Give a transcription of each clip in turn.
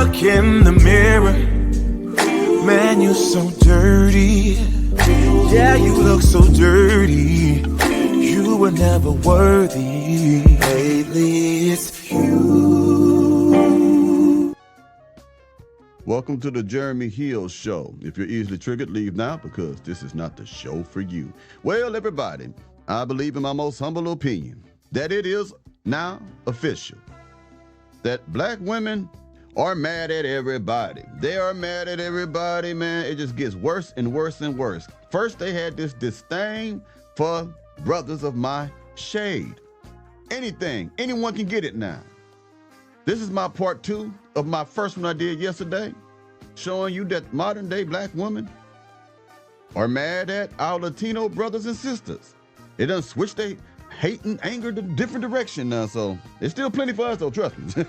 look in the mirror, man, you so dirty. Yeah, you look so dirty. You were never worthy. Lately, it's you. Welcome to the Jeremy Hill Show. If you're easily triggered, leave now because this is not the show for you. Well, everybody, I believe in my most humble opinion that it is now official that black women are mad at everybody. They are mad at everybody, man. It just gets worse and worse and worse. First, they had this disdain for brothers of my shade. Anyone can get it now. This is my part 2 of my first one I did yesterday, showing you that modern day black women are mad at our Latino brothers and sisters. It done switched their hate and anger to different direction now, so there's still plenty for us though, trust me.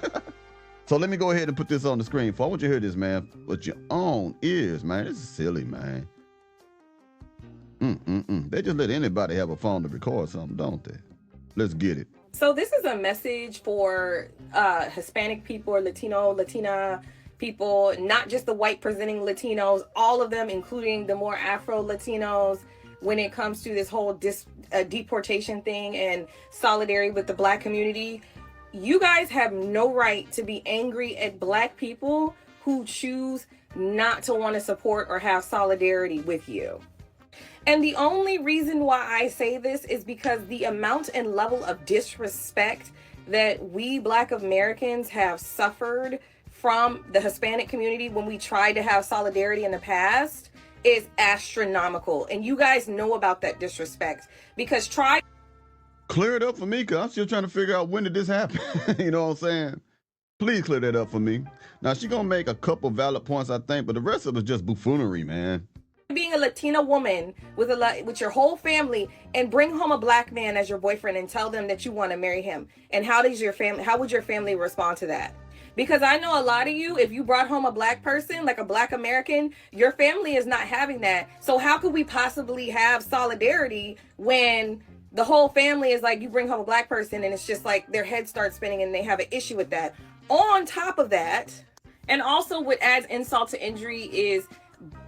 So let me go ahead and put this on the screen. I want you to hear this, man, with your own ears, man. This is silly, man. They just let anybody have a phone to record something, don't they? Let's get it. So this is a message for Hispanic people or Latina people, not just the white presenting Latinos, all of them, including the more Afro Latinos, when it comes to this whole deportation thing and solidarity with the black community. You guys have no right to be angry at black people who choose not to want to support or have solidarity with you. And the only reason why I say this is because the amount and level of disrespect that we Black Americans have suffered from the Hispanic community when we tried to have solidarity in the past is astronomical. And you guys know about that disrespect because Clear it up for me, because I'm still trying to figure out when did this happen. You know what I'm saying? Please clear that up for me. Now, she's going to make a couple valid points, I think, but the rest of it is just buffoonery, man. Being a Latina woman with your whole family and bring home a black man as your boyfriend and tell them that you want to marry him. And how would your family respond to that? Because I know a lot of you, if you brought home a black person, like a black American, your family is not having that. So how could we possibly have solidarity when the whole family is like, you bring home a black person and it's just like their head starts spinning and they have an issue with that? On top of that, and also what adds insult to injury is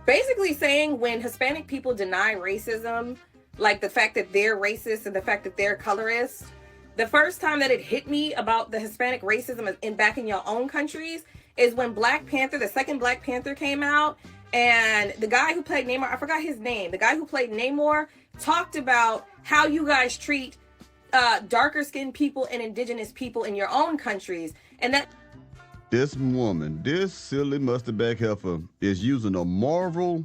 basically saying when Hispanic people deny racism, like the fact that they're racist and the fact that they're colorist, the first time that it hit me about the Hispanic racism back in your own countries is when Black Panther, the second Black Panther came out, and the guy who played Namor, I forgot his name, the guy who played Namor talked about how you guys treat darker skinned people and indigenous people in your own countries. And that this woman, this silly mustard-back heifer, is using a Marvel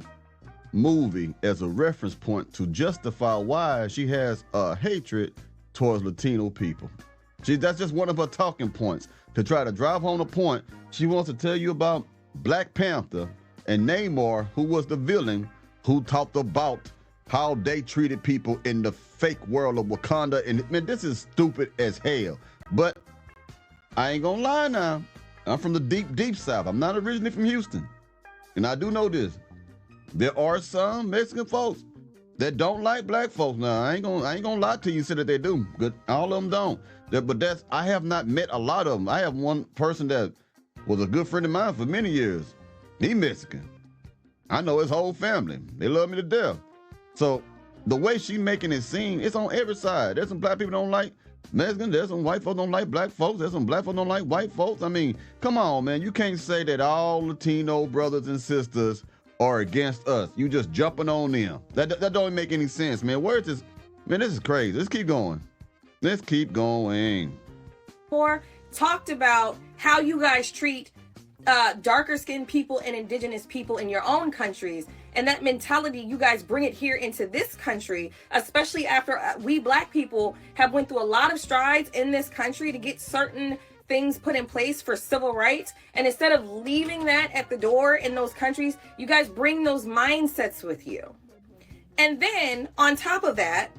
movie as a reference point to justify why she has a hatred towards Latino people. That's just one of her talking points to try to drive home the point. She wants to tell you about Black Panther and Namor, who was the villain who talked about how they treated people in the fake world of Wakanda. And man, this is stupid as hell. But I ain't gonna lie now. I'm from the deep South. I'm not originally from Houston. And I do know this. There are some Mexican folks that don't like black folks now. I ain't gonna lie to you and say that they do. Good, all of them don't. But I have not met a lot of them. I have one person that was a good friend of mine for many years. He Mexican. I know his whole family. They love me to death. So the way she making it seem, it's on every side. There's some black people don't like Mexicans. There's some white folks don't like black folks. There's some black folks don't like white folks. I mean, come on, man. You can't say that all Latino brothers and sisters are against us. You just jumping on them. That don't make any sense, man. Where is this? Man, this is crazy. Let's keep going. Let's keep going. Or talked about how you guys treat darker skinned people and indigenous people in your own countries. And that mentality, you guys bring it here into this country, especially after we black people have went through a lot of strides in this country to get certain things put in place for civil rights. And instead of leaving that at the door in those countries, you guys bring those mindsets with you. And then on top of that,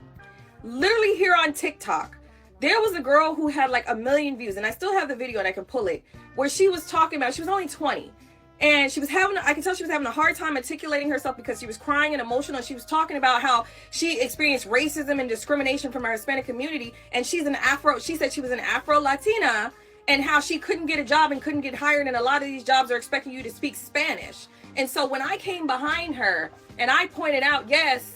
literally here on TikTok, there was a girl who had like 1 million views, and I still have the video and I can pull it, where she was talking about, she was only 20. And she was I could tell she was having a hard time articulating herself because she was crying and emotional. She was talking about how she experienced racism and discrimination from her Hispanic community. And she said she was an Afro Latina. and how she couldn't get a job and couldn't get hired, and a lot of these jobs are expecting you to speak Spanish. And so when I came behind her and I pointed out, yes,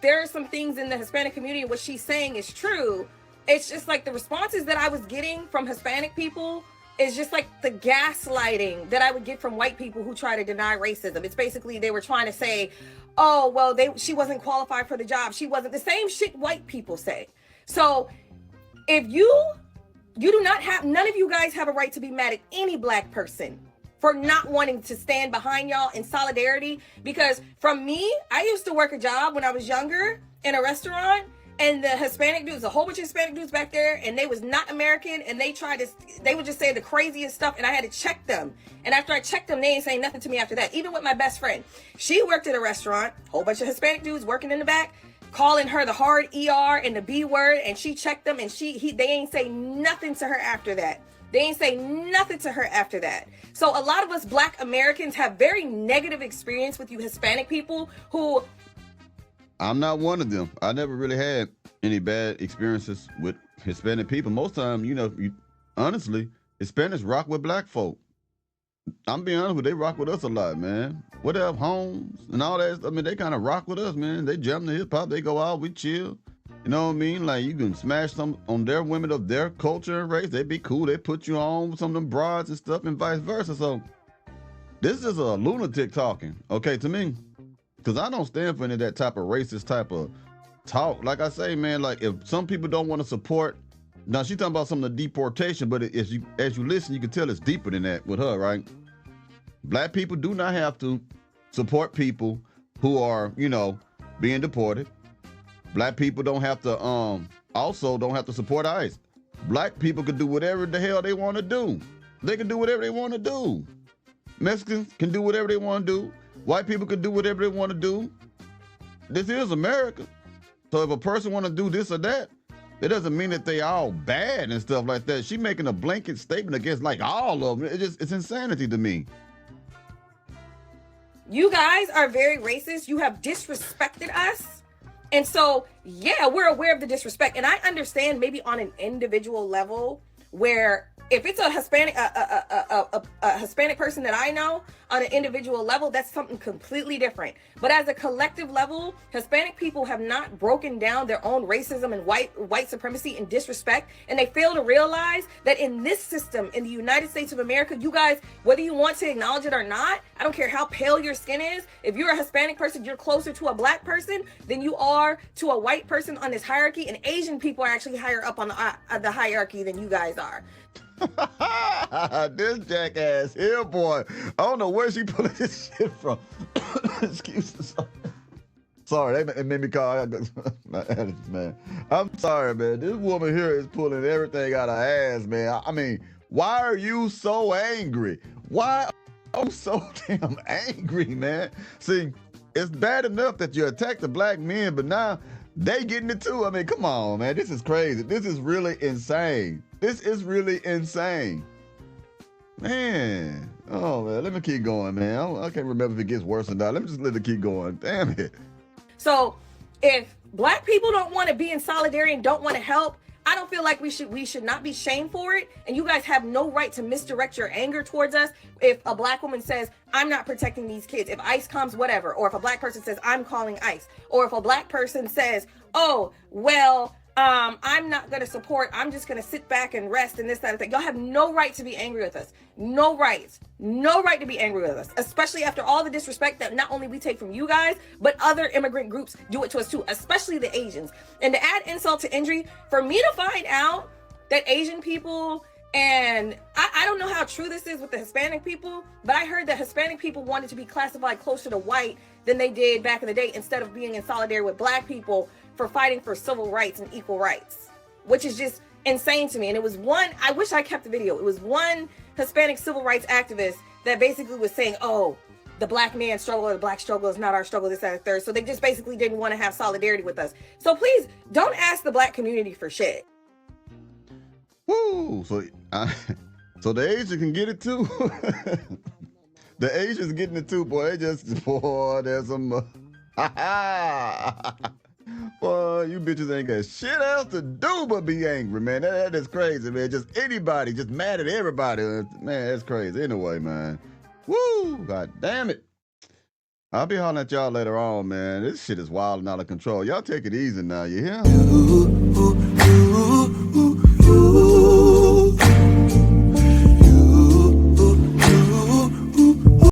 there are some things in the Hispanic community, what she's saying is true. It's just like the responses that I was getting from Hispanic people is just like the gaslighting that I would get from white people who try to deny racism. It's basically, they were trying to say, oh, well, she wasn't qualified for the job. She wasn't. The same shit white people say. So if you do not have, none of you guys have a right to be mad at any black person for not wanting to stand behind y'all in solidarity. Because from me, I used to work a job when I was younger in a restaurant, and the Hispanic dudes, a whole bunch of Hispanic dudes back there, and they was not American, and they would just say the craziest stuff, and I had to check them. And after I checked them, they ain't saying nothing to me after that. Even with my best friend, she worked at a restaurant, whole bunch of Hispanic dudes working in the back, calling her the hard ER and the B word, and she checked them, and they ain't say nothing to her after that. They ain't say nothing to her after that. So a lot of us black Americans have very negative experience with you Hispanic people who... I'm not one of them. I never really had any bad experiences with Hispanic people. Most time, honestly, Hispanics rock with black folk. I'm being honest with you, they rock with us a lot, man. Whatever, homes and all that. I mean, they kind of rock with us, man. They jump to hip hop, they go out, we chill. You know what I mean? Like, you can smash some on their women of their culture and race. They be cool. They put you on with some of them broads and stuff and vice versa. So this is a lunatic talking, okay, to me. Because I don't stand for any of that type of racist type of talk. Like I say, man, like if some people don't want to support, now she's talking about some of the deportation, but as you listen, you can tell it's deeper than that with her, right? Black people do not have to support people who are, being deported. Black people don't have to, also don't have to support ICE. Black people can do whatever the hell they want to do. They can do whatever they want to do. Mexicans can do whatever they want to do. White people can do whatever they want to do. This is America. So if a person want to do this or that, it doesn't mean that they all bad and stuff like that. She making a blanket statement against like all of them. It's insanity to me. You guys are very racist. You have disrespected us. And so, yeah, we're aware of the disrespect. And I understand maybe on an individual level where if it's a Hispanic, a Hispanic person that I know on an individual level, that's something completely different. But as a collective level, Hispanic people have not broken down their own racism and white supremacy and disrespect. And they fail to realize that in this system, in the United States of America, you guys, whether you want to acknowledge it or not, I don't care how pale your skin is. If you're a Hispanic person, you're closer to a black person than you are to a white person on this hierarchy. And Asian people are actually higher up on the hierarchy than you guys are. This jackass here, boy. I don't know where she pulling this shit from. Excuse me. Sorry, it made me call my attitude, man. I'm sorry, man. This woman here is pulling everything out of her ass, man. I mean, why are you so angry? Why are you so damn angry, man? See, it's bad enough that you attack the black men, but now they getting it too. I mean, come on, man. This is crazy. This is really insane. This is really insane. Man. Oh, man. Let me keep going, man. I can't remember if it gets worse or not. Let me just let it keep going. Damn it. So if black people don't want to be in solidarity and don't want to help, I don't feel like we should not be shamed for it. And you guys have no right to misdirect your anger towards us. If a black woman says, I'm not protecting these kids, if ICE comes, whatever, or if a black person says, I'm calling ICE, or if a black person says, oh, well, I'm not going to support, I'm just going to sit back and rest and this, that, and thing. Y'all have no right to be angry with us. No right to be angry with us, especially after all the disrespect that not only we take from you guys, but other immigrant groups do it to us too, especially the Asians. And to add insult to injury, for me to find out that Asian people, and I don't know how true this is with the Hispanic people, but I heard that Hispanic people wanted to be classified closer to white than they did back in the day, instead of being in solidarity with black people for fighting for civil rights and equal rights, which is just insane to me. And it was one, I wish I kept the video. It was one Hispanic civil rights activist that basically was saying, oh, the black man struggle or the black struggle is not our struggle, this, that, and third. So they just basically didn't want to have solidarity with us. So please don't ask the black community for shit. Woo! So the Asians can get it too. The Asians getting it too, boy. They just, boy, there's some. Boy, you bitches ain't got shit else to do but be angry, man. That is crazy, man. Just anybody, just mad at everybody. Man, that's crazy. Anyway, man. Woo! God damn it. I'll be hollering at y'all later on, man. This shit is wild and out of control. Y'all take it easy now, you hear?